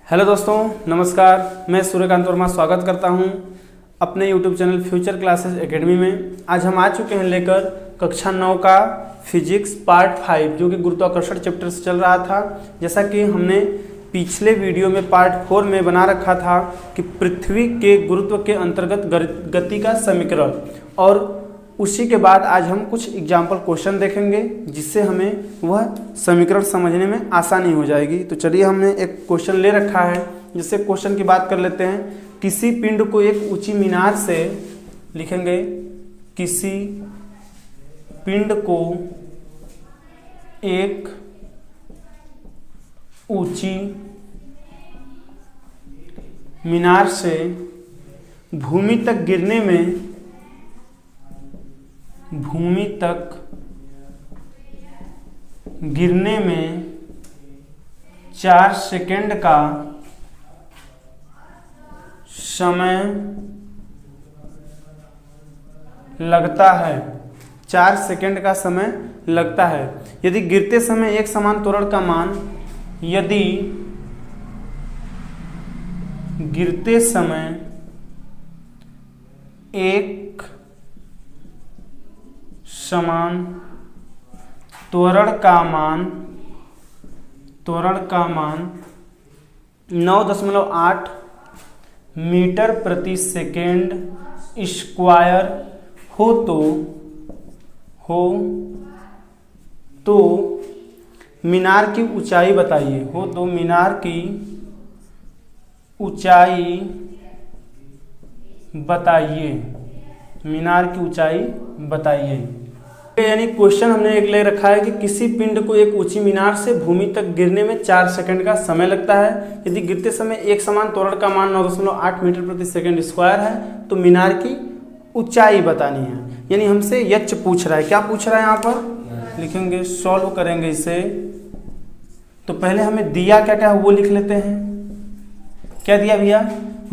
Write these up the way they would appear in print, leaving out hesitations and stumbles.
Hello दोस्तों, नमस्कार। मैं सूर्यकांत वर्मा स्वागत करता हूं अपने YouTube channel future classes academy में। आज हम आ चुके हैं लेकर कक्षा 9 का फिजिक्स पार्ट 5, जो कि गुरुत्वाकर्षण चैप्टर से चल रहा था। जैसा कि हमने पिछले वीडियो में पार्ट 4 में बना रखा था कि पृथ्वी के गुरुत्व के अंतर्गत गति का समीकरण, और उसी के बाद आज हम कुछ एग्जाम्पल क्वेश्चन देखेंगे जिससे हमें वह समीकरण समझने में आसानी हो जाएगी। तो चलिए, हमने एक क्वेश्चन ले रखा है, जिससे क्वेश्चन की बात कर लेते हैं। किसी पिंड को एक ऊंची मीनार से, लिखेंगे किसी पिंड को एक ऊंची मीनार से भूमि तक गिरने में 4 सेकंड का समय लगता है। 4 सेकंड का समय लगता है। यदि गिरते समय एक समान त्वरण का मान, यदि गिरते समय एक समान त्वरण का मान 9.8 मीटर प्रति सेकेंड स्क्वायर हो तो मीनार की ऊंचाई बताइए। मीनार की ऊंचाई बताइए। यानी क्वेश्चन हमने एक ले रखा है कि किसी पिंड को एक ऊंची मीनार से भूमि तक गिरने में 4 सेकंड का समय लगता है। यदि गिरते समय एक समान त्वरण का मान 9.8 मीटर प्रति सेकंड स्क्वायर है तो मीनार की ऊंचाई बतानी है। यानी हमसे यच पूछ रहा है। क्या पूछ रहा है? यहाँ पर लिखेंगे, सॉल्व करेंगे इसे। तो पहले हमें दिया क्या क्या वो लिख लेते हैं। क्या दिया भैया?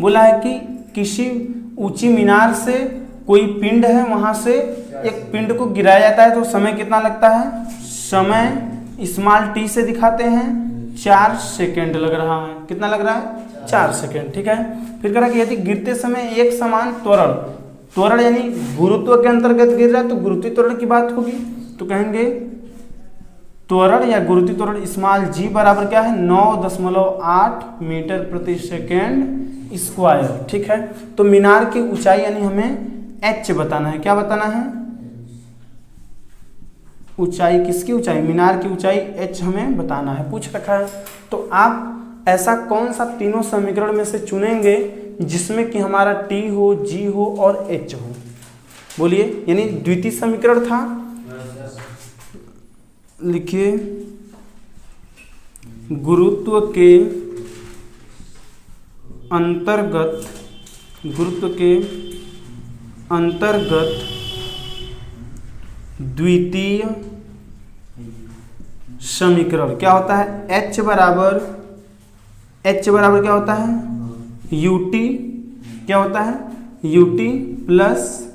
बोला है कि किसी ऊंची मीनार से कोई पिंड है, वहां से एक पिंड को गिराया जाता है तो समय कितना लगता है? समय स्मॉल टी से दिखाते हैं, 4 सेकंड लग रहा है। कितना लग रहा है? 4 सेकंड। ठीक है। फिर कह रहा है कि यदि गिरते समय एक समान त्वरण यानी गुरुत्व के अंतर्गत गिर रहा है तो गुरुत्वीय त्वरण की बात होगी। तो कहेंगे त्वरण या गुरुत्वीय त्वरण स्मॉल जी बराबर क्या है? 9.8 मीटर प्रति सेकेंड स्क्वायर। ठीक है। तो मीनार की ऊंचाई यानी हमें एच बताना है। क्या बताना है? ऊंचाई। किसकी ऊंचाई? मीनार की ऊंचाई एच हमें बताना है, पूछ रखा है। तो आप ऐसा कौन सा तीनों समीकरण में से चुनेंगे जिसमें कि हमारा टी हो, जी हो और एच हो? बोलिए। यानी द्वितीय समीकरण था, लिखिए गुरुत्व के अंतर्गत द्वितीय समीकरण क्या होता है? H बराबर क्या होता है? UT। क्या होता है? UT प्लस,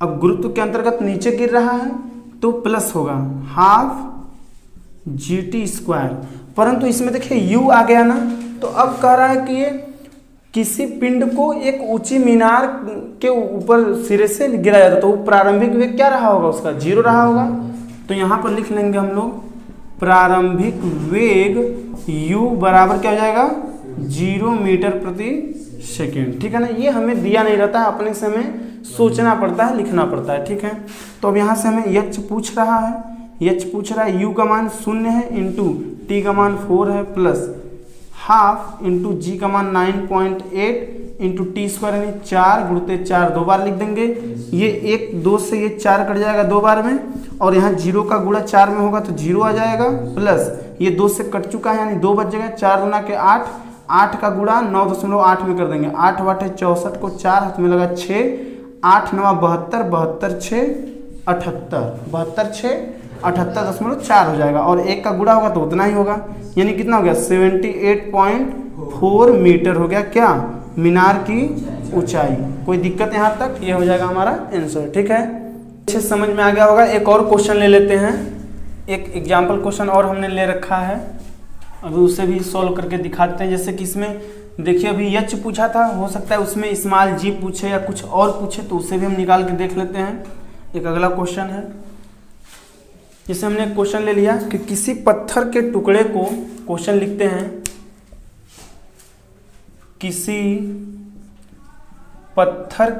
अब गुरुत्व के अंतर्गत नीचे गिर रहा है तो प्लस होगा हाफ GT स्क्वायर। परंतु इसमें देखिए U आ गया ना, तो अब कह रहा है कि ये किसी पिंड को एक ऊंची मीनार के ऊपर सिरे से गिराया जाता, तो प्रारंभिक वेग क्या रहा होगा? उसका 0 रहा होगा। तो यहाँ पर लिख लेंगे हम लोग प्रारंभिक वेग u बराबर क्या हो जाएगा? 0 मीटर प्रति सेकेंड। ठीक है ना। ये हमें दिया नहीं रहता है, अपने से हमें सोचना पड़ता है, लिखना पड़ता है। ठीक है। तो अब यहाँ से हमें यच पूछ रहा है, u का मान 0 है, इंटू टी का मान 4 है, प्लस हाफ इंटू जी का मान 9.8 इंटू टी स्क्वायर यानी 4 गुणित 4 दो बार लिख देंगे। ये 1 2 से ये 4 कट जाएगा 2 बार में, और यहाँ 0 का गुणा 4 में होगा तो 0 आ जाएगा, प्लस ये 2 से कट चुका है यानी 2 बच जाएगा। 4 गुना के 8, 8 का गुणा 9.8 में कर देंगे। 8 वाटे 64 को 4 हाथ में लगा 6, 8 9 72, 72 6 78, 72 6 78.4 हो जाएगा, और 1 का गुणा होगा तो उतना ही होगा। यानी कितना हो गया? 78.4 मीटर हो गया क्या? मीनार की ऊंचाई। कोई दिक्कत यहाँ तक? ये हो जाएगा हमारा आंसर। ठीक है, अच्छे समझ में आ गया होगा। एक और क्वेश्चन ले लेते हैं, एक एग्जाम्पल क्वेश्चन और हमने ले रखा है। अभी उसे भी सॉल्व करके दिखाते हैं। जैसे कि इसमें देखिए अभी एच पूछा था, हो सकता है उसमें स्मॉल जी पूछे या कुछ और पूछे, तो उसे भी हम निकाल के देख लेते हैं। एक अगला क्वेश्चन है, जैसे हमने क्वेश्चन ले लिया कि किसी पत्थर के टुकड़े को, क्वेश्चन लिखते हैं, किसी पत्थर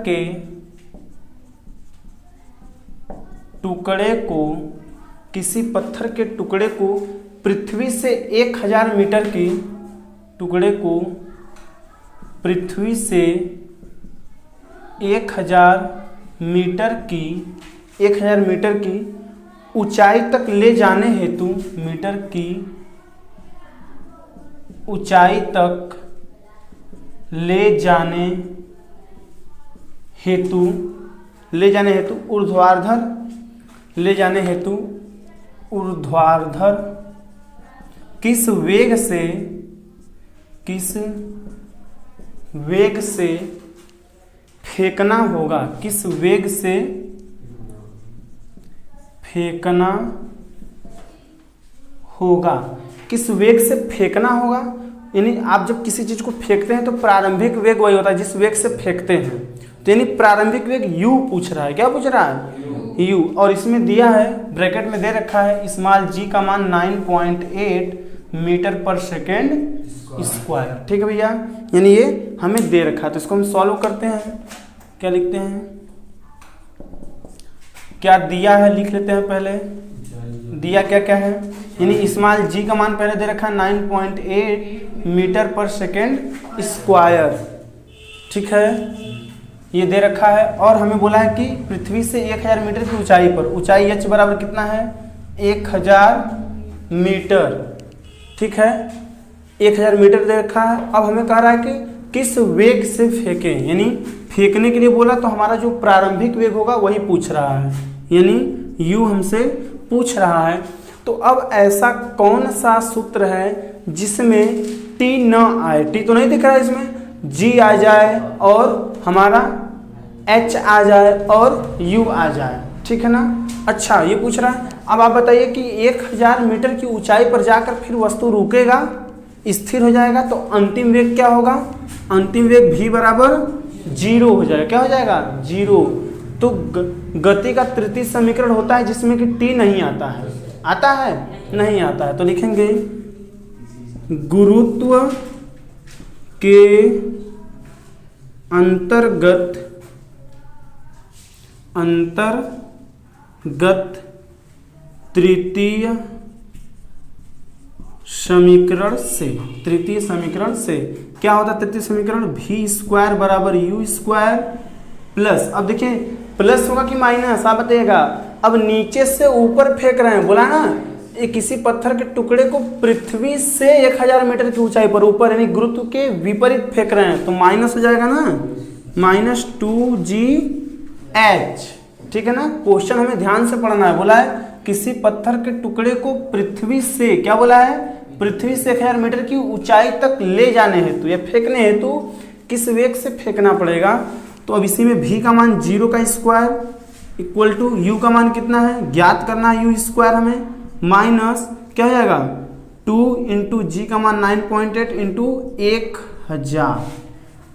के टुकड़े को पृथ्वी से 1000 मीटर की टुकड़े को पृथ्वी से 1000 मीटर की ऊंचाई तक ले जाने हेतु मीटर की ऊंचाई तक ले जाने हेतु ऊर्ध्वाधर किस वेग से फेंकना होगा, किस वेग से फेंकना होगा। यानी आप जब किसी चीज को फेंकते हैं तो प्रारंभिक वेग वही होता है जिस वेग से फेंकते हैं। तो यानी प्रारंभिक वेग u पूछ रहा है। क्या पूछ रहा है? u। और इसमें दिया है, ब्रैकेट में दे रखा है, स्मॉल g का मान 9.8 मीटर पर सेकेंड स्क्वायर। ठीक है भैया, यानी ये हमें दे रखा है। तो इसको हम सॉल्व करते हैं। क्या लिखते हैं, क्या दिया है लिख लेते हैं पहले। दिया क्या क्या है, यानी स्मॉल g का मान पहले दे रखा है 9.8 मीटर पर सेकेंड स्क्वायर। ठीक है, ये दे रखा है। और हमें बोला है कि पृथ्वी से 1000 मीटर की ऊंचाई पर, ऊंचाई h बराबर कितना है, 1000 मीटर। ठीक है, 1000 मीटर दे रखा है। अब हमें कह रहा है कि किस वेग से फेंकें, यानी फेंकने के लिए बोला तो हमारा जो प्रारंभिक वेग होगा वही पूछ रहा है, यानी u हमसे पूछ रहा है। तो अब ऐसा कौन सा सूत्र है जिसमें t न आए, t तो नहीं दिख रहा है इसमें, g आ जाए और हमारा h आ जाए और u आ जाए। ठीक है ना। अच्छा, ये पूछ रहा है। अब आप बताइए कि 1000 मीटर की ऊंचाई पर जाकर फिर वस्तु रुकेगा, स्थिर हो जाएगा, तो अंतिम वेग क्या होगा, अंतिम वेग v बराबर 0 हो जाएगा। क्या हो जाएगा, 0। तो गति का तृतीय समीकरण होता है जिसमें कि t नहीं आता है। आता है? नहीं आता है। तो लिखेंगे गुरुत्व के अंतर्गत तृतीय समीकरण से क्या होता है, तृतीय समीकरण v² बराबर u² प्लस, अब देखिए प्लस होगा कि माइनस, आप बताइएगा। अब नीचे से ऊपर फेंक रहे हैं, बोला ना, ये किसी पत्थर के टुकड़े को पृथ्वी से 1000 मीटर की ऊंचाई पर ऊपर, यानी गुरुत्व के विपरीत फेंक रहे हैं, तो माइनस हो जाएगा ना, -2gh। ठीक है ना। क्वेश्चन हमें ध्यान से पढ़ना है। बोला है किसी पत्थर के टुकड़े को पृथ्वी से, क्या बोला है, पृथ्वी से 1000 मीटर की ऊंचाई तक ले जाने हेतु या फेंकने हेतु किस वेग से फेंकना पड़ेगा। तो अब इसी में v का मान 0 का स्क्वायर इक्वल टू u का मान कितना है, ज्ञात करना है u² हमें, माइनस क्या हो जाएगा 2 इंटू जी का मान 9.8 इंटू 1000।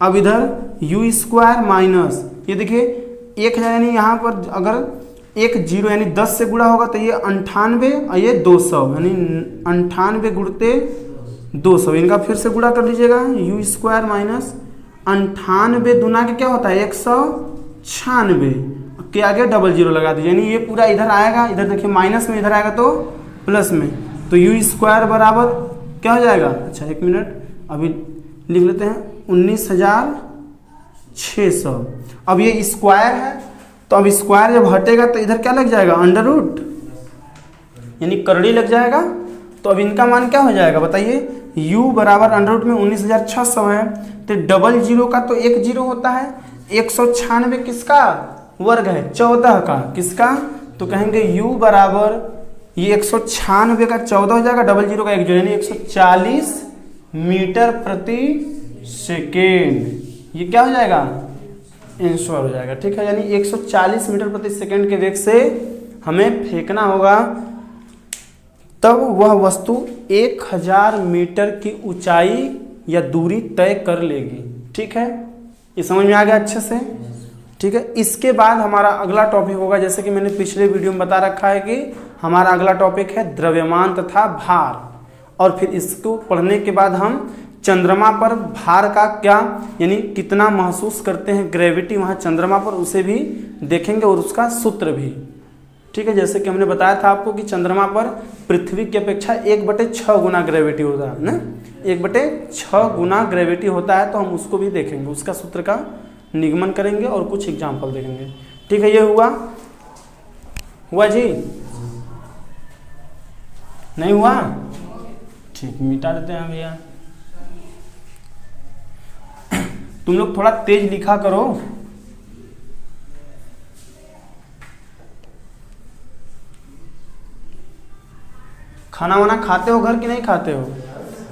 अब इधर u² माइनस, ये देखिए 1000 यानी यहाँ पर अगर 10 यानी 10 से गुणा होगा तो ये 98 और ये 200, यानी 98 गुणते 200। इनका फिर से गुणा कर लीजिएगा, u² माइनस 98 दूना के क्या होता है 196 के आगे डबल 0 लगा दीजिए, यानी ये पूरा इधर आएगा, इधर देखिए माइनस में, इधर आएगा तो प्लस में, तो u² बराबर क्या हो जाएगा। अच्छा एक मिनट, अभी लिख लेते हैं 19,600। अब ये स्क्वायर है, तो अब स्क्वायर जब हटेगा तो इधर क्या लग जाएगा, अंडर रूट, यानी करड़ी लग जाएगा। तो अब इनका मान क्या हो जाएगा बताइए, u बराबर अंडर रूट में 19,600 है, तो डबल 0 का तो 1 0 होता है, 196 किसका वर्ग है, 14 का, किसका, तो कहेंगे u बराबर ये 196 का 14 हो जाएगा, डबल 0 का 1 0, यानी 140 मीटर प्रति सेकेंड। ये क्या हो जाएगा, आंसर हो जाएगा। ठीक है, यानी 140 मीटर प्रति सेकेंड के वेग से हमें फेंकना होगा तब वह वस्तु 1000 मीटर की ऊंचाई या दूरी तय कर लेगी। ठीक है, ये समझ में आ गया अच्छे से। ठीक है, इसके बाद हमारा अगला टॉपिक होगा, जैसे कि मैंने पिछले वीडियो में बता रखा है कि हमारा अगला टॉपिक है द्रव्यमान तथा भार। और फिर इसको पढ़ने के बाद हम चंद्रमा पर भार का क्या यानी कितना महसूस करते हैं ग्रेविटी वहाँ चंद्रमा पर, उसे भी देखेंगे और उसका सूत्र भी। ठीक है, जैसे कि हमने बताया था आपको कि चंद्रमा पर पृथ्वी की अपेक्षा 1/6 गुना ग्रेविटी होता है ना, 1/6 गुना ग्रेविटी होता है, तो हम उसको भी देखेंगे, उसका सूत्र का निगमन करेंगे और कुछ एग्जाम्पल देखेंगे। ठीक है, ये हुआ जी, नहीं हुआ? ठीक, मिटा देते हैं भैया। तुम लोग थोड़ा तेज लिखा करो। खाना वाना खाते हो घर की नहीं खाते हो?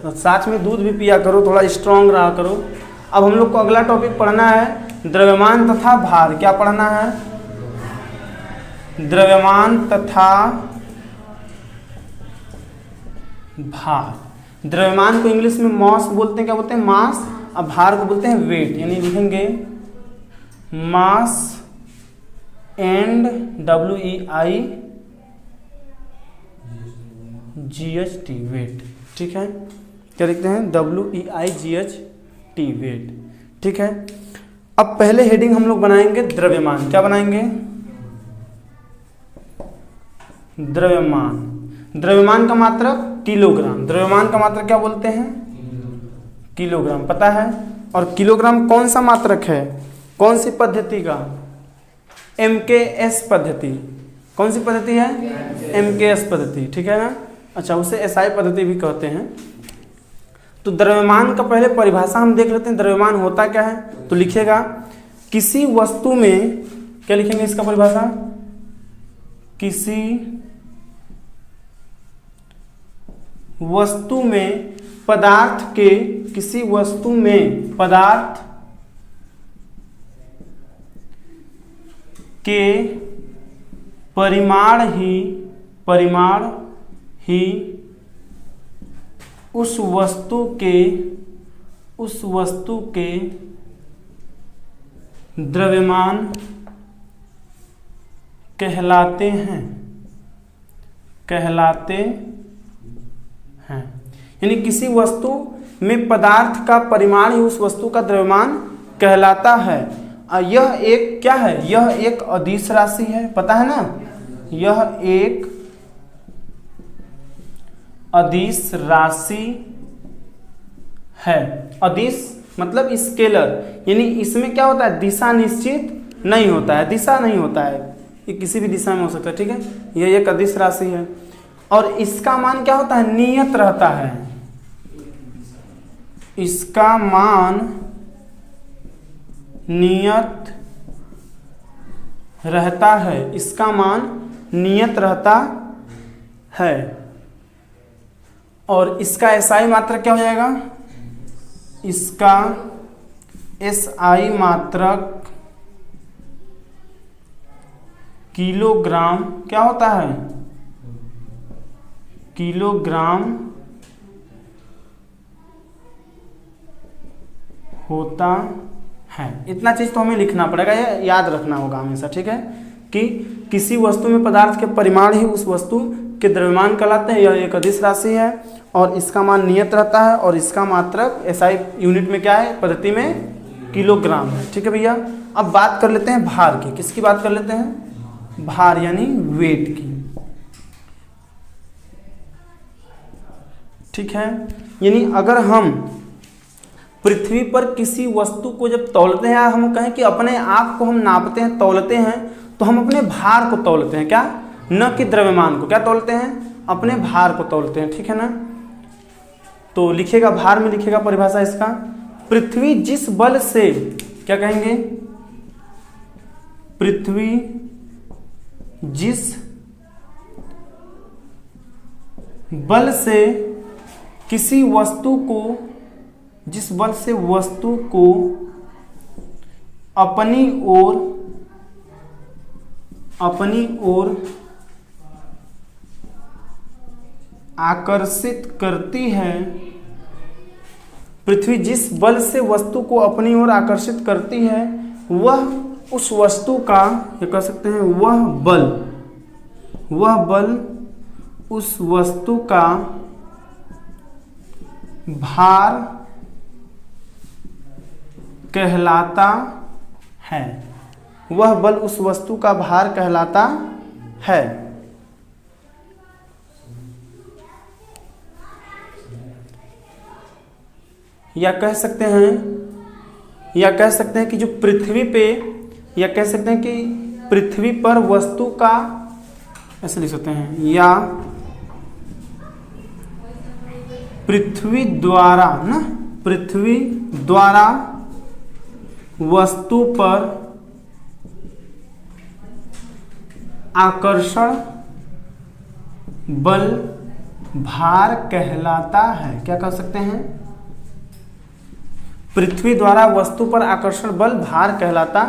तो साथ में दूध भी पिया करो, थोड़ा स्ट्रांग रहा करो। अब हम लोग को अगला टॉपिक पढ़ना है द्रव्यमान तथा भार। क्या पढ़ना है? द्रव्यमान तथा भार। द्रव्यमान को इंग्लिश में मॉस बोलते हैं, क्या बोलते हैं? मास। अब भार को बोलते हैं वेट, यानी लिखेंगे मास एंड WEIGHT वेट। ठीक है, क्या लिखते हैं? WEIGHT weight. ठीक है, अब पहले हेडिंग हम लोग बनाएंगे द्रव्यमान। क्या बनाएंगे? द्रव्यमान। द्रव्यमान का मात्रक किलोग्राम। द्रव्यमान का मात्रक क्या बोलते हैं? किलोग्राम, पता है? और किलोग्राम कौन सा मात्रक है? कौन सी पद्धति का? MKS पद्धति। कौन सी पद्धति है? MKS पद्धति। ठीक है ना? अच्छा, उसे SI पद्धति भी कहते हैं। तो द्रव्यमान का पहले परिभाषा हम देख लेते हैं। द्रव्यमान होता क्या है? तो लिखेगा किसी वस्तु में, क्या लिखेंगे इसका परिभाषा? किसी वस्तु में पदार्थ के, किसी वस्तु में पदार्थ के परिमाण ही उस वस्तु के द्रव्यमान कहलाते हैं। यानी किसी वस्तु में पदार्थ का परिमाण ही उस वस्तु का द्रव्यमान कहलाता है। यह एक क्या है? यह एक अदिश राशि है, पता है ना? यह एक अदिश राशि है। अदिश मतलब स्केलर, यानी इसमें क्या होता है? दिशा निश्चित नहीं होता है, दिशा नहीं होता है, ये किसी भी दिशा में हो सकता है। ठीक है, यह एक अदिश राशि है और इसका मान क्या होता है? नियत रहता है। इसका मान नियत रहता है। इसका मान नियत रहता है और इसका SI मात्रक क्या हो जाएगा? इसका SI मात्रक किलोग्राम क्या होता है? किलोग्राम होता है। इतना चीज तो हमें लिखना पड़ेगा, ये याद रखना होगा हमेशा। ठीक है, कि किसी वस्तु में पदार्थ के परिमाण ही उस वस्तु के द्रव्यमान कहलाते हैं। यह एक अदिश राशि है और इसका मान नियत रहता है और इसका मात्रक SI यूनिट में क्या है? पद्धति में किलोग्राम है। ठीक है भैया, अब बात कर लेते हैं भार की। किसकी बात कर लेते हैं? भार यानी वेट की। ठीक है, यानी अगर हम पृथ्वी पर किसी वस्तु को जब तौलते हैं, हम कहें कि अपने आप को हम नापते हैं, तौलते हैं, तो हम अपने भार को तौलते हैं। क्या? न कि द्रव्यमान को। क्या तौलते हैं? अपने भार को तौलते हैं। ठीक है ना? तो लिखेगा, भार में लिखेगा परिभाषा इसका, पृथ्वी जिस बल से, क्या कहेंगे? पृथ्वी जिस बल से किसी वस्तु को, जिस बल से वस्तु को अपनी ओर आकर्षित करती है, पृथ्वी जिस बल से वस्तु को अपनी ओर आकर्षित करती है वह उस वस्तु का, ये कह सकते हैं वह बल उस वस्तु का भार कहलाता है। वह बल उस वस्तु का भार कहलाता है। या कह सकते हैं कि जो पृथ्वी पे, या कह सकते हैं कि पृथ्वी पर वस्तु का, ऐसे लिख सकते हैं, या पृथ्वी द्वारा वस्तु पर आकर्षण बल भार कहलाता है। क्या कह सकते हैं? पृथ्वी द्वारा वस्तु पर आकर्षण बल भार कहलाता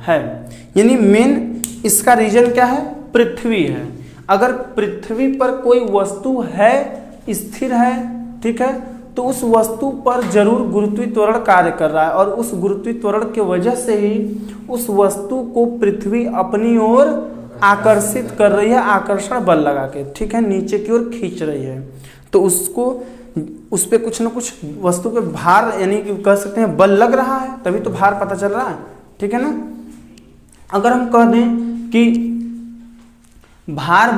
है। यानी मेन इसका रीजन क्या है? पृथ्वी है। अगर पृथ्वी पर कोई वस्तु है, स्थिर है, ठीक है, तो उस वस्तु पर जरूर गुरुत्वीय त्वरण कार्य कर रहा है और उस गुरुत्वीय त्वरण के वजह से ही उस वस्तु को पृथ्वी अपनी ओर आकर्षित कर रही है, आकर्षण बल लगा के, ठीक है, नीचे की ओर खींच रही है। तो उसको, उस पर कुछ ना कुछ वस्तु पे भार, यानी कि कह सकते हैं बल लग रहा है, तभी तो भार पता चल रहा है, ठीक है ना। अगर हम कह दें कि भार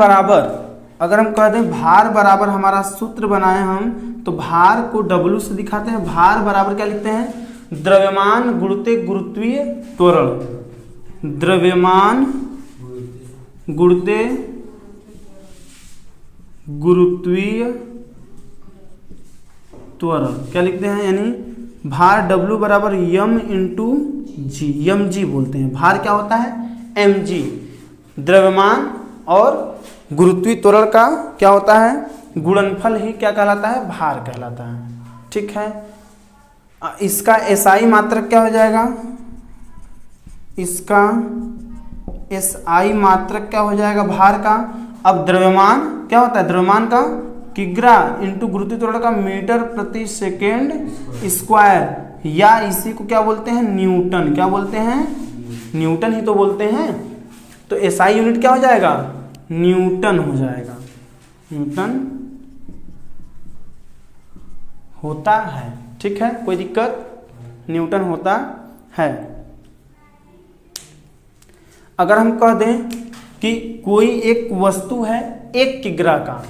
बराबर हमारा सूत्र बनाए हम, तो भार को W से दिखाते हैं। भार बराबर क्या लिखते हैं? द्रव्यमान गुणित गुरुत्वीय त्वरण। द्रव्यमान गुणित गुरुत्वीय त्वरण क्या लिखते हैं? यानी भार W बराबर m इंटू जी, mg बोलते हैं। भार क्या होता है? mg। द्रव्यमान और गुरुत्वीय त्वरण का क्या होता है? गुणनफल ही क्या कहलाता है? भार कहलाता है, ठीक है। इसका SI मात्रक क्या हो जाएगा? इसका SI मात्रक क्या हो जाएगा भार का? अब द्रव्यमान क्या होता है? द्रव्यमान का किग्रा इंटू गुरुत्वीय त्वरण का मीटर प्रति सेकेंड स्क्वायर, या इसी को क्या बोलते हैं? न्यूटन। क्या बोलते हैं? न्यूटन ही तो बोलते हैं। तो SI यूनिट क्या हो जाएगा? न्यूटन हो जाएगा। न्यूटन होता है, ठीक है, कोई दिक्कत? न्यूटन होता है। अगर हम कह दें कि कोई एक वस्तु है 1 किग्रा का,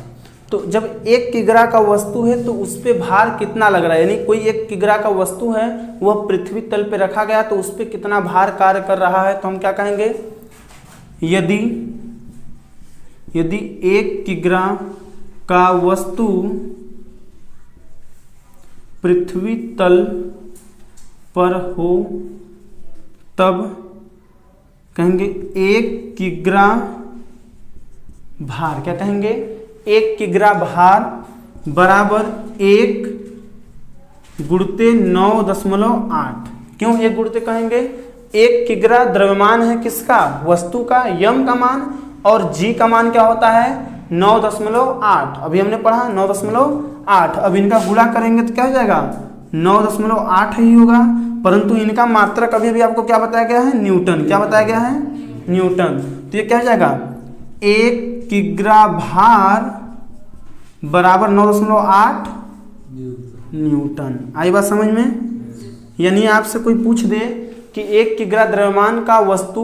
तो जब 1 किग्रा का वस्तु है तो उस पे भार कितना लग रहा है? यानी कोई 1 किग्रा का वस्तु है, वह पृथ्वी तल पे रखा गया, तो उस पे कितना भार कार्य कर रहा है? तो हम क्या कहेंगे? यदि 1 किग्रा का वस्तु पृथ्वी तल पर हो, तब कहेंगे 1 किग्रा भार। क्या कहेंगे? 1 किग्रा भार बराबर 1 गुणित 9.8। क्यों 1 गुणित कहेंगे? 1 किग्रा द्रव्यमान है किसका? वस्तु का, यम का मान, और जी का मान क्या होता है? 9.8। अभी हमने पढ़ा 9.8। अब इनका गुणा करेंगे तो क्या हो जाएगा? 9.8 ही होगा, परंतु इनका मात्रक अभी अभी आपको क्या बताया गया है? न्यूटन। क्या बताया गया है? न्यूटन। तो ये क्या हो जाएगा? 1 किग्रा भार बराबर 9.8 न्यूटन। आई बात समझ में? यानी आपसे कोई पूछ दे कि 1 किग्रा द्रव्यमान का वस्तु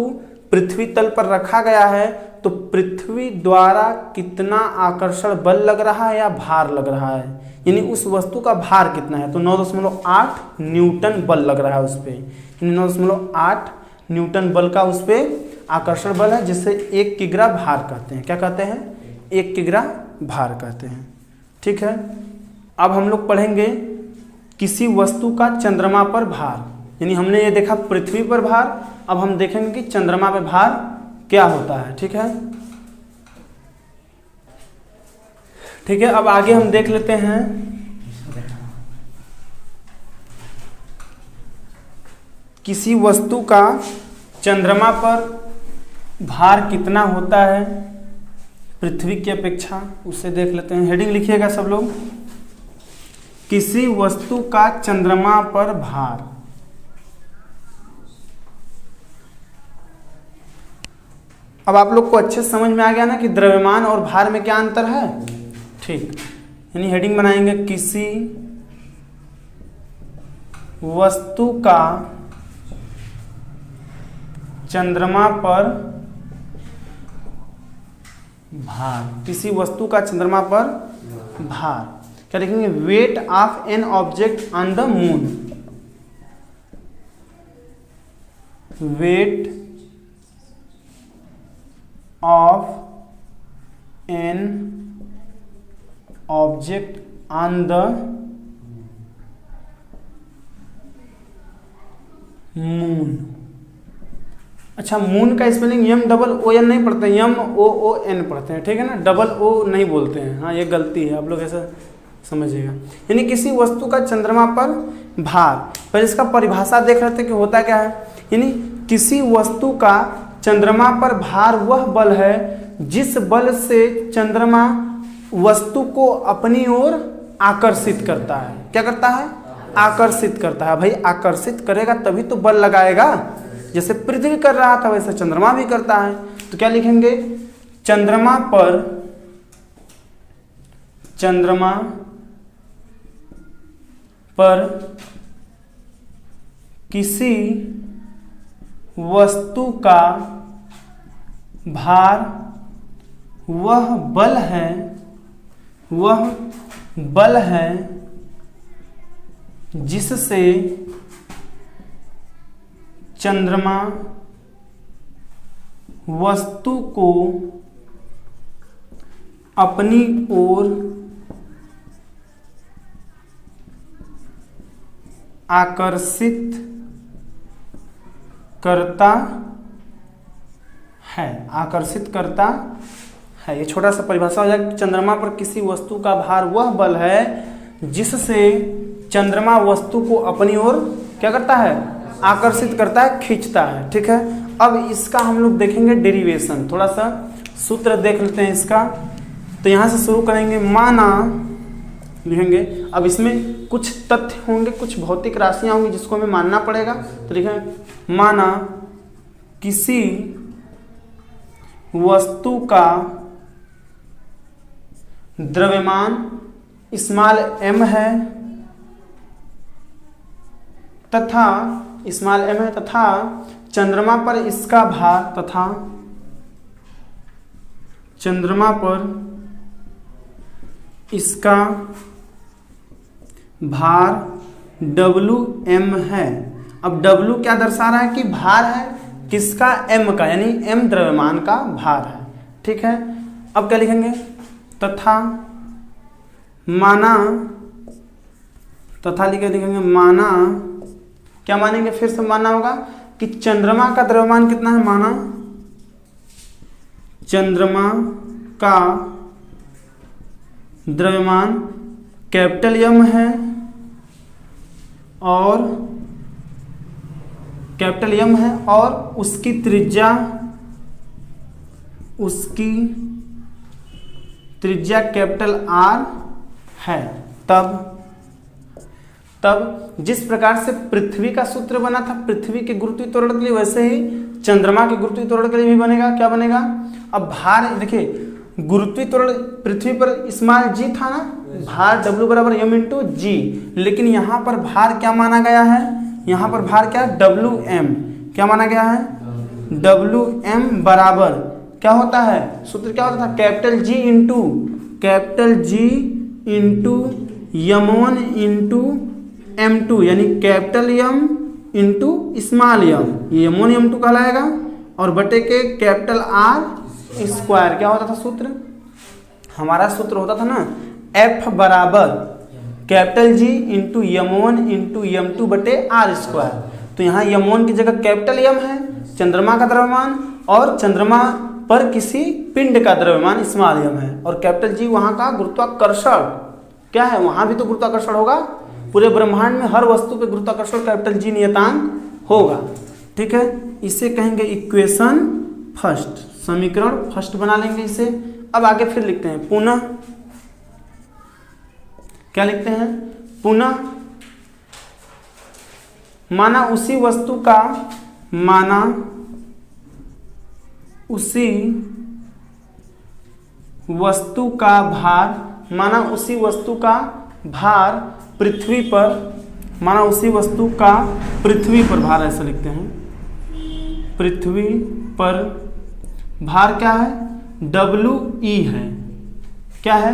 पृथ्वी तल पर रखा गया है, तो पृथ्वी द्वारा कितना आकर्षण बल लग रहा है या भार लग रहा है, यानी उस वस्तु का भार कितना है? तो 9.8 न्यूटन बल लग रहा है उस पर। 9.8 न्यूटन बल का उस पर आकर्षण बल है, जिससे 1 किग्रा भार कहते हैं। क्या कहते हैं? 1 किग्रा भार कहते हैं, ठीक है। अब हम लोग पढ़ेंगे किसी वस्तु का चंद्रमा पर भार। यानी हमने ये देखा पृथ्वी पर भार, अब हम देखेंगे कि चंद्रमा पर भार क्या होता है, ठीक है। ठीक है, अब आगे हम देख लेते हैं किसी वस्तु का चंद्रमा पर भार कितना होता है, पृथ्वी की अपेक्षा, उसे देख लेते हैं। हेडिंग लिखिएगा सब लोग, किसी वस्तु का चंद्रमा पर भार। अब आप लोग को अच्छे से समझ में आ गया ना कि द्रव्यमान और भार में क्या अंतर है। ठीक, यानी हेडिंग बनाएंगे, किसी वस्तु का चंद्रमा पर भार, किसी वस्तु का चंद्रमा पर भार। क्या लिखेंगे, weight of an object on the moon, weight of an object on the moon. अच्छा, मून का स्पेलिंग यम डबल ओ एन नहीं पढ़ते हैं, यम ओ ओ एन पढ़ते हैं, ठीक है ना, डबल ओ नहीं बोलते हैं। हाँ, ये गलती है, आप लोग ऐसा समझिएगा। यानी किसी वस्तु का चंद्रमा पर भार। पर इसका परिभाषा देख रहे थे कि होता क्या है। यानी किसी वस्तु का चंद्रमा पर भार वह बल है जिस बल से चंद्रमा वस्तु को अपनी ओर आकर्षित करता है। क्या करता है, आकर्षित करता है। भाई आकर्षित करेगा तभी तो बल लगाएगा। जैसे पृथ्वी कर रहा था वैसे चंद्रमा भी करता है। तो क्या लिखेंगे, चंद्रमा पर किसी वस्तु का भार वह बल है जिससे चंद्रमा वस्तु को अपनी ओर आकर्षित करता है, आकर्षित करता है। ये छोटा सा परिभाषा हो जाएगा। चंद्रमा पर किसी वस्तु का भार वह बल है जिससे चंद्रमा वस्तु को अपनी ओर क्या करता है, आकर्षित करता है, खींचता है। ठीक है, अब इसका हम लोग देखेंगे डेरिवेशन, थोड़ा सा सूत्र देख लेते हैं इसका। तो यहाँ से शुरू करेंगे, माना लिखेंगे। अब इसमें कुछ तथ्य होंगे, कुछ भौतिक राशियां होंगी जिसको हमें मानना पड़ेगा। तो लिखेंगे, माना किसी वस्तु का द्रव्यमान स्मॉल m है तथा चंद्रमा पर इसका भार तथा चंद्रमा पर इसका भार Wm है। अब W क्या दर्शा रहा है कि भार है किसका, m का, यानी m द्रव्यमान का भार है। ठीक है, अब क्या लिखेंगे, तथा माना, तथा लिखेंगे माना, क्या मानेंगे, फिर से मानना होगा कि चंद्रमा का द्रव्यमान कितना है। माना चंद्रमा का द्रव्यमान कैपिटल M है और कैपिटल M है और उसकी त्रिज्या कैपिटल R है। तब जिस प्रकार से पृथ्वी का सूत्र बना था पृथ्वी के गुरुत्वीय त्वरण के लिए, वैसे ही चंद्रमा के गुरुत्वीय त्वरण के लिए भी बनेगा। क्या बनेगा, अब भार देखिए, गुरुत्वीय त्वरण पृथ्वी पर स्मॉल g था ना, भार W बराबर m इंटू जी, लेकिन यहाँ पर भार क्या माना गया है, यहाँ पर भार क्या है, Wm, क्या माना गया है, Wm बराबर क्या होता है, सूत्र क्या होता था, capital G into m1 into m2, यानी capital M into small m, ये m1 m2 कहलाएगा, और बटे के कैपिटल R स्क्वायर। क्या होता था सूत्र, हमारा सूत्र होता था ना F बराबर capital G into m1 into m2 बटे R स्क्वायर। तो यहाँ m1 की जगह कैपिटल M है, चंद्रमा का द्रव्यमान, और चंद्रमा पर किसी पिंड का द्रव्यमान स्मॉल m है, और कैपिटल G वहाँ का गुरुत्वाकर्षण क्या है, वहाँ भी तो गुरुत्वाकर्षण होगा। पूरे ब्रह्मांड में हर वस्तु पे गुरुत्वाकर्षण कैपिटल G नियतांक होगा। ठीक है, इसे कहेंगे इक्वेशन फर्स्ट, समीकरण फर्स्ट बना लेंगे इसे। अब आगे फिर लिखते हैं पुनः, क्या लिखते हैं, पुनः माना उसी वस्तु का, माना उसी वस्तु का भार, माना उसी वस्तु का भार पृथ्वी पर, माना उसी वस्तु का पृथ्वी पर भार, ऐसा लिखते हैं, पृथ्वी पर भार क्या है, WE है, क्या है,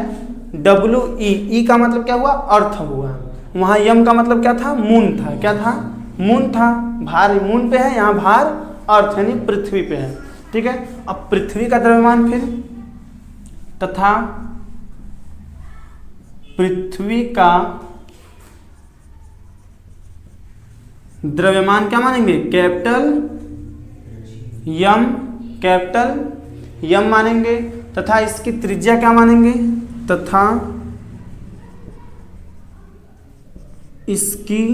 WE, ई का मतलब क्या हुआ, अर्थ हुआ, वहां यम का मतलब क्या था, मून था, क्या था, मून था, भार मून पे है, यहाँ भार अर्थ यानी पृथ्वी पे है, ठीक है। अब पृथ्वी का द्रव्यमान फिर, तथा पृथ्वी का द्रव्यमान क्या मानेंगे, कैपिटल यम, कैपिटल यम मानेंगे, तथा इसकी त्रिज्या क्या मानेंगे, तथा इसकी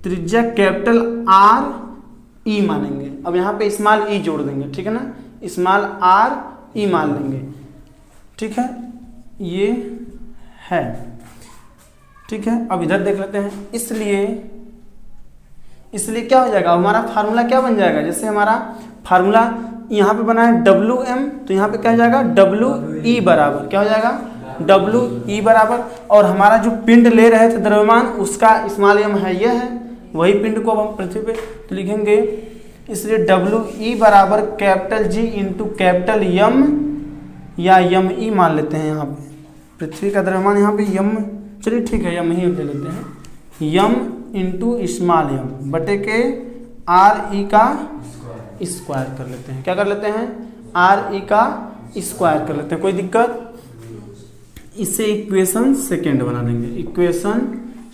त्रिज्या कैपिटल RE मानेंगे। अब यहाँ पे स्मॉल ई जोड़ देंगे, ठीक है ना, स्मॉल RE मान लेंगे, ठीक है, ये है, ठीक है। अब इधर देख लेते हैं, इसलिए क्या हो जाएगा, हमारा फार्मूला क्या बन जाएगा, जैसे हमारा फार्मूला यहाँ पे बना है WM, तो यहाँ पे क्या हो जाएगा, WE बराबर, क्या हो जाएगा, WE बराबर, और हमारा जो पिंड ले रहे थे द्रव्यमान उसका स्मॉल m है, ये है, वही पिंड को अब हम पृथ्वी पे तो लिखेंगे, इसलिए WE बराबर capital G into capital M या ME मान लेते हैं। यहाँ पे पृथ्वी का द्रव्यमान यहाँ पे यम, चलिए ठीक है, यम ही ले लेते हैं, यम इंटू स्मॉल m बटे के RE का स्क्वायर कर लेते हैं, क्या कर लेते हैं, RE का स्क्वायर कर लेते हैं, कोई दिक्कत, इसे इक्वेशन सेकेंड बना देंगे, इक्वेशन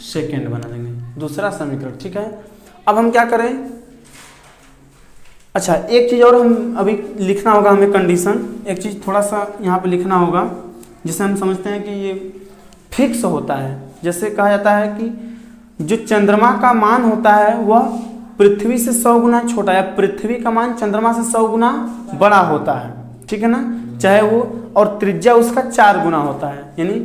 सेकेंड बना देंगे, दूसरा समीकरण, ठीक है। अब हम क्या करें, अच्छा एक चीज़ और हम अभी लिखना होगा हमें, कंडीशन, एक चीज़ थोड़ा सा यहाँ पे लिखना होगा, जिसे हम समझते हैं कि ये फिक्स होता है। जैसे कहा जाता है कि जो चंद्रमा का मान होता है वह पृथ्वी से 100 गुना छोटा है, पृथ्वी का मान चंद्रमा से 100 गुना बड़ा होता है, ठीक है ना, चाहे वो, और त्रिज्या उसका 4 गुना होता है, यानी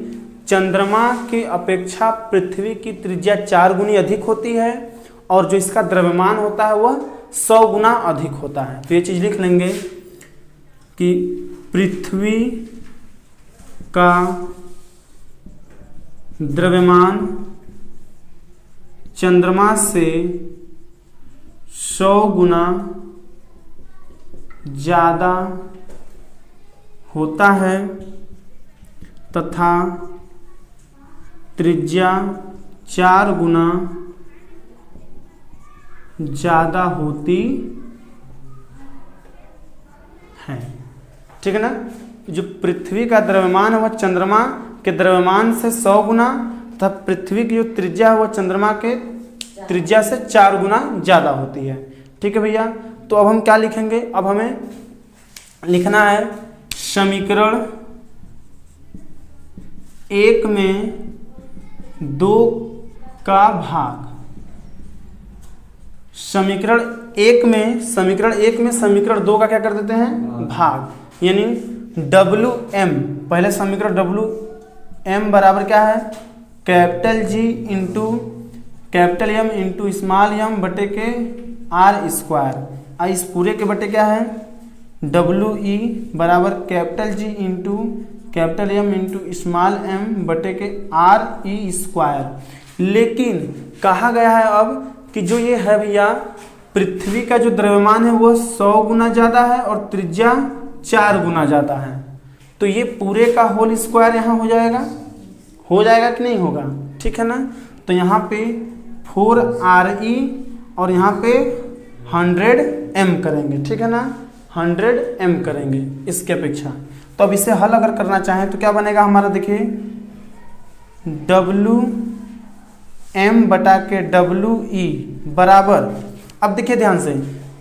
चंद्रमा की अपेक्षा पृथ्वी की त्रिज्या 4 गुनी अधिक होती है, और जो इसका द्रव्यमान होता है वह 100 गुना अधिक होता है। तो ये चीज़ लिख लेंगे कि पृथ्वी का द्रव्यमान चंद्रमा से 100 गुना ज़्यादा होता है, तथा त्रिज्या 4 गुना ज़्यादा होती है, ठीक है ना। जो पृथ्वी का द्रव्यमान है वह चंद्रमा के द्रव्यमान से 100 गुना, तथा पृथ्वी की जो त्रिज्या है वह चंद्रमा के त्रिज्या से 4 गुना ज़्यादा होती है, ठीक है भैया। तो अब हम क्या लिखेंगे, अब हमें लिखना है समीकरण 1 में 2 का भाग, समीकरण 1 में समीकरण 2 का क्या कर देते हैं, भाग, यानी WM, पहले समीकरण WM बराबर क्या है, capital G into capital M into small m बटे के R स्क्वायर, इस पूरे के बटे क्या है, WE बराबर capital G into capital M into small m बटे के RE स्क्वायर। लेकिन कहा गया है अब कि जो ये है भैया, पृथ्वी का जो द्रव्यमान है वो 100 गुना ज़्यादा है और त्रिज्या 4 गुना ज़्यादा है, तो ये पूरे का होल स्क्वायर यहाँ हो जाएगा कि नहीं होगा, ठीक है ना। तो यहाँ पे 4RE और यहाँ पे 100m करेंगे, ठीक है ना, 100m करेंगे इसके अपेक्षा। तो अब इसे हल अगर करना चाहें तो क्या बनेगा हमारा, देखिए WM बटा के WE बराबर, अब देखिए ध्यान से,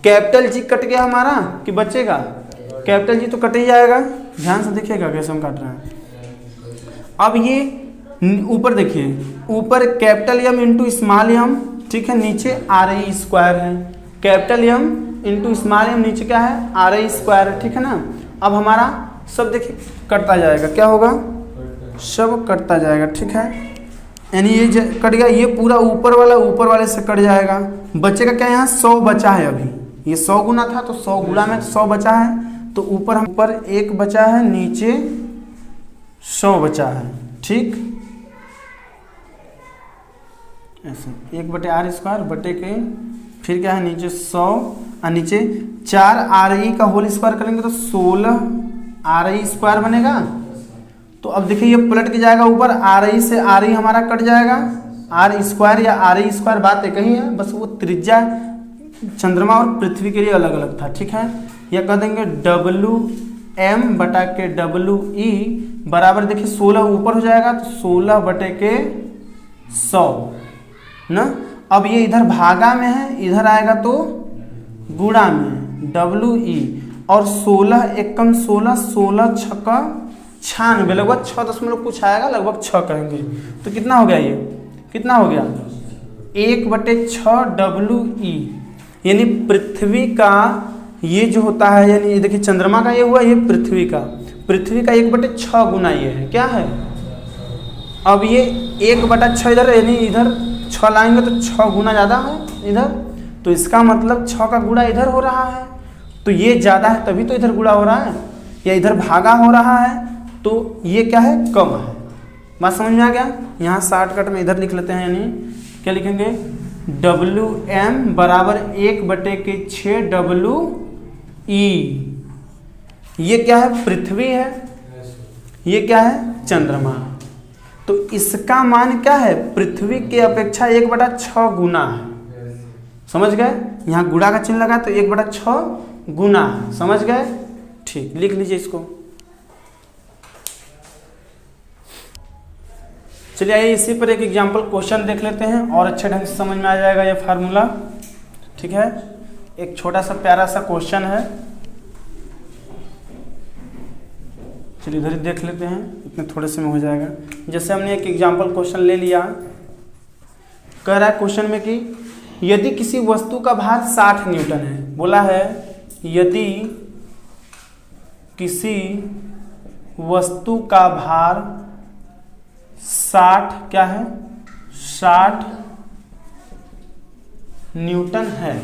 कैपिटल G कट गया हमारा कि बचेगा, कैपिटल G तो कट ही जाएगा, ध्यान से देखिएगा कैसे हम काट रहे हैं। अब ये ऊपर देखिए, ऊपर capital M into small m, ठीक है, नीचे RE स्क्वायर है, capital M into small m नीचे क्या है, RE स्क्वायर है, ठीक है ना। अब हमारा सब देखिए कटता जाएगा, क्या होगा, सब कटता जाएगा, ठीक है। यानी ये कट गया, ये पूरा ऊपर वाले से कट जाएगा। बचेगा क्या, यहाँ 100 बचा है, अभी ये 100 गुना था तो 100 गुना में 100 बचा है, तो ऊपर हम ऊपर 1 बचा है, नीचे 100 बचा है, ठीक। ऐसे 1/r² बटे के फिर क्या है नीचे 100 और नीचे 4re का होल स्क्वायर करेंगे तो 16re² बनेगा। तो अब देखिए ये पलट के जाएगा ऊपर, re से re हमारा कट जाएगा, r² या re² बात एक ही है, बस वो त्रिज्या चंद्रमा और पृथ्वी के लिए अलग अलग था, ठीक है। या कह देंगे Wm बटा के We बराबर देखिए 16 ऊपर हो जाएगा तो 16 बटे के 100 ना। अब ये इधर भागा में है, इधर आएगा तो गुणा में We, और 16 एकम 16, 16 छक्का 96, लगभग 6 दशमलव कुछ आएगा, लगभग 6 कहेंगे तो कितना हो गया, ये कितना हो गया 1/6 We। यानी पृथ्वी का ये जो होता है, यानी ये देखिए चंद्रमा का ये हुआ, ये पृथ्वी का 1/6 गुना ये है, क्या है। अब ये 1/6 इधर, यानी इधर 6 लाएंगे तो 6 गुना ज़्यादा है इधर, तो इसका मतलब 6 का गुणा इधर हो रहा है, तो ये ज़्यादा है तभी तो इधर गुणा हो रहा है, या इधर भागा हो रहा है तो ये क्या है, कम है। बात समझ में आ गया। यहाँ शॉर्टकट में इधर लिख लेते हैं, यानी क्या लिखेंगे, Wm बराबर 1/6 We। ये क्या है, पृथ्वी है, ये क्या है, चंद्रमा। तो इसका मान क्या है, पृथ्वी के अपेक्षा 1/6 गुना है, समझ गए। यहाँ गुणा का चिन्ह लगा तो 1/6 गुना है, समझ गए, ठीक। लिख लीजिए इसको। चलिए आइए इसी पर एक एग्जाम्पल क्वेश्चन देख लेते हैं और अच्छे ढंग से समझ में आ जाएगा ये फार्मूला, ठीक है। एक छोटा सा प्यारा सा क्वेश्चन है, चलिए इधर ही देख लेते हैं, इतने थोड़े से में हो जाएगा। जैसे हमने एक एग्जाम्पल क्वेश्चन ले लिया, कह रहा है क्वेश्चन में कि यदि किसी वस्तु का भार 60 न्यूटन है, बोला है यदि किसी वस्तु का भार 60 क्या है, 60 न्यूटन है,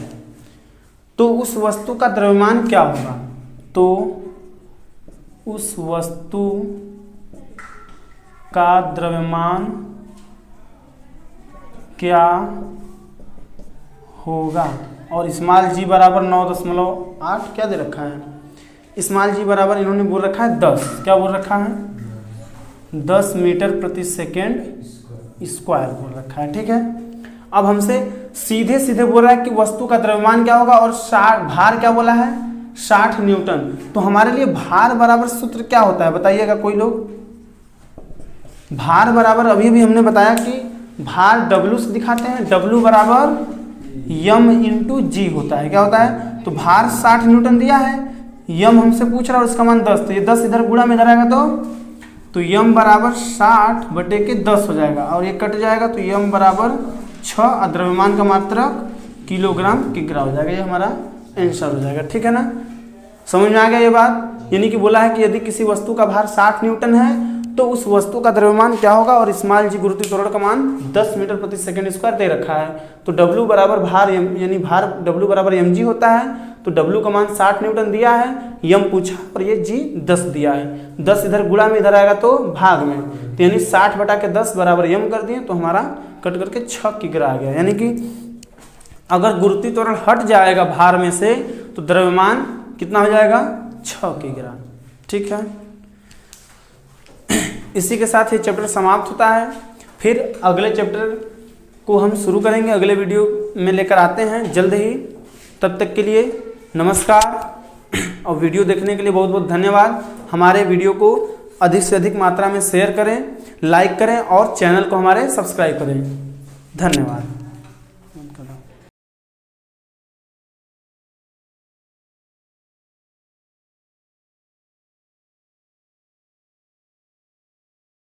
तो उस वस्तु का द्रव्यमान क्या होगा। तो उस वस्तु का द्रव्यमान क्या होगा, और स्मॉल g बराबर 9.8 क्या दे रखा है, स्मॉल g बराबर इन्होंने बोल रखा है 10, क्या बोल रखा है, 10 मीटर प्रति सेकेंड स्क्वायर बोल रखा है, ठीक है। अब हमसे सीधे सीधे बोल रहा है कि वस्तु का द्रव्यमान क्या होगा, और भार क्या बोला है, 60 न्यूटन। तो हमारे लिए भार बराबर सूत्र क्या होता है, बताइएगा कोई लोग। भार बराबर अभी भी हमने बताया कि भार W से दिखाते हैं, W बराबर m × g होता है, क्या होता है। तो भार 60 न्यूटन दिया है, m हमसे पूछ रहा है और उसका मान 10, तो ये 10 इधर गुणा में इधर आएगा तो m बराबर 60 बटे के 10 हो जाएगा, और ये कट जाएगा तो m बराबर 6, और द्रव्यमान का मात्रक किलोग्राम किग्रा हो जाएगा, ये हमारा आंसर हो जाएगा, ठीक है ना। समझ में आ गया ये बात। यानी कि बोला है कि यदि किसी वस्तु का भार 60 न्यूटन है तो उस वस्तु का द्रव्यमान क्या होगा, और स्मॉल g गुरुत्वीय त्वरण का मान 10 मीटर प्रति सेकंड स्क्वायर दे रखा है। तो W बराबर भार यानी भार W बराबर mg होता है, तो W का मान 60 न्यूटन दिया है, m पूछा और ये g 10 दिया है, 10 इधर गुणा में इधर आएगा तो भाग में, तो यानी 60 बटा के 10 बराबर m कर दिए, तो हमारा कट करके 6 किग्रा आ गया। यानी कि अगर गुरुत्वीय त्वरण हट जाएगा भार में से तो द्रव्यमान कितना हो जाएगा, 6 किग्रा, ठीक है। इसी के साथ ये चैप्टर समाप्त होता है। फिर अगले चैप्टर को हम शुरू करेंगे, अगले वीडियो में लेकर आते हैं जल्द ही। तब तक के लिए नमस्कार, और वीडियो देखने के लिए बहुत बहुत धन्यवाद। हमारे वीडियो को अधिक से अधिक मात्रा में शेयर करें, लाइक करें और चैनल को हमारे सब्सक्राइब करें। धन्यवाद।